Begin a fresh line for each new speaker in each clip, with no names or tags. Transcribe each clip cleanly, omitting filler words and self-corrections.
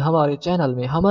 ہمارے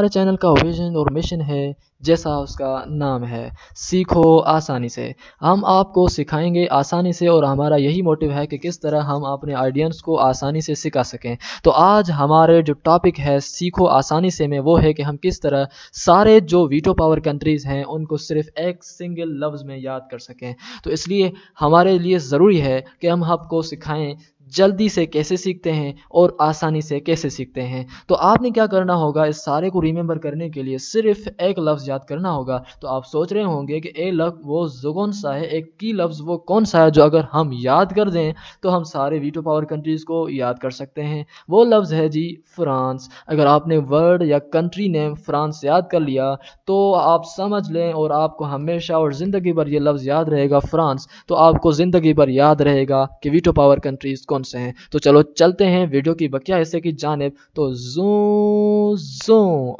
چینل کا ویژن اور مشن ہے جیسا اس کا نام ہے، سیکھو آسانی سے۔ ہم آپ کو سکھائیں گے آسانی سے، اور ہمارا یہی موٹیو ہے کہ کس طرح ہم اپنے آڈینس کو آسانی سے سکھا سکیں۔ تو آج ہمارے جو ٹاپک ہے سیکھو آسانی سے میں، وہ ہے کہ ہم کس طرح سارے جو ویٹو پاور کنٹریز ہیں ان کو صرف ایک سنگل لفظ میں یاد کر سکیں۔ تو اس لیے ہمارے لیے ضروری ہے کہ ہم آپ کو سکھائیں جلدی سے کیسے سیکھتے ہیں اور آسانی سے کیسے سیکھتے ہیں۔ تو آپ نے کیا کرنا ہوگا، اس سارے کو ریممبر کرنے کے لیے صرف ایک لفظ یاد کرنا ہوگا۔ تو آپ سوچ رہے ہوں گے کہ اے لفظ وہ کون سا ہے، ایک کی لفظ وہ کون سا ہے جو اگر ہم یاد کر دیں تو ہم سارے ویٹو پاور کنٹریز کو یاد کر سکتے ہیں۔ وہ لفظ ہے جی فرانس۔ اگر آپ نے ورڈ یا کنٹری نیم فرانس یاد کر لیا تو آپ سمجھ لیں، اور آپ کو ہمیشہ اور زندگی بھر یہ لفظ یاد رہے گا فرانس، تو آپ کو زندگی بھر یاد رہے گا کہ ویٹو پاور کنٹریز کون سے ہیں۔ تو چلو چلتے ہیں ویڈیو کی بقیہ حصے کی جانب، تو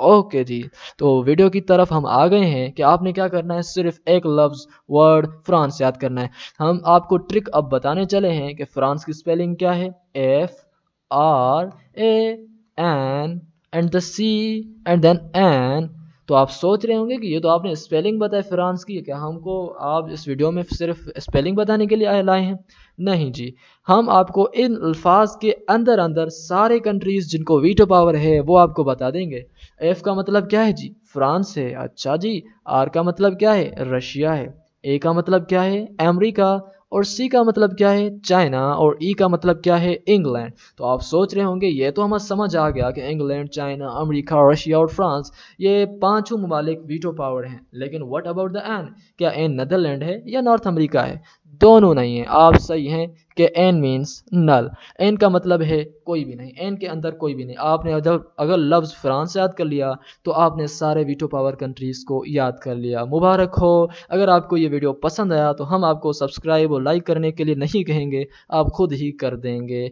اوکے جی، تو ویڈیو کی طرف ہم آ گئے ہیں کہ آپ نے کیا کرنا ہے، صرف ایک لفظ ورڈ فرانس یاد کرنا ہے۔ ہم آپ کو ٹرک اب بتانے چلے ہیں کہ فرانس کی سپیلنگ کیا ہے، FRAN and the C and then N۔ تو آپ سوچ رہے ہوں گے کہ یہ تو آپ نے اسپیلنگ بتائی فرانس کی، کیا ہم کو آپ اس ویڈیو میں صرف اسپیلنگ بتانے کے لیے لائے ہیں؟ نہیں جی، ہم آپ کو ان الفاظ کے اندر اندر سارے کنٹریز جن کو ویٹو پاور ہے وہ آپ کو بتا دیں گے۔ ایف کا مطلب کیا ہے جی، فرانس ہے، اچھا جی۔ آر کا مطلب کیا ہے، رشیا ہے۔ اے کا مطلب کیا ہے، امریکہ۔ اور سی کا مطلب کیا ہے، چائنا۔ اور ای کا مطلب کیا ہے، انگلینڈ۔ تو آپ سوچ رہے ہوں گے یہ تو ہمیں سمجھ آ گیا کہ انگلینڈ، چائنا، امریکہ، رشیا اور فرانس یہ پانچوں ممالک ویٹو پاور ہیں، لیکن واٹ اباؤٹ دا این؟ کیا این نیدرلینڈ ہے یا نارتھ امریکہ ہے؟ دونوں نہیں ہیں، آپ صحیح ہیں کہ این مینس نل۔ این کا مطلب ہے کوئی بھی نہیں، این کے اندر کوئی بھی نہیں۔ آپ نے اگر لفظ فرانس یاد کر لیا تو آپ نے سارے ویٹو پاور کنٹریز کو یاد کر لیا۔ مبارک ہو۔ اگر آپ کو یہ ویڈیو پسند آیا تو ہم آپ کو سبسکرائب اور لائک کرنے کے لیے نہیں کہیں گے، آپ خود ہی کر دیں گے۔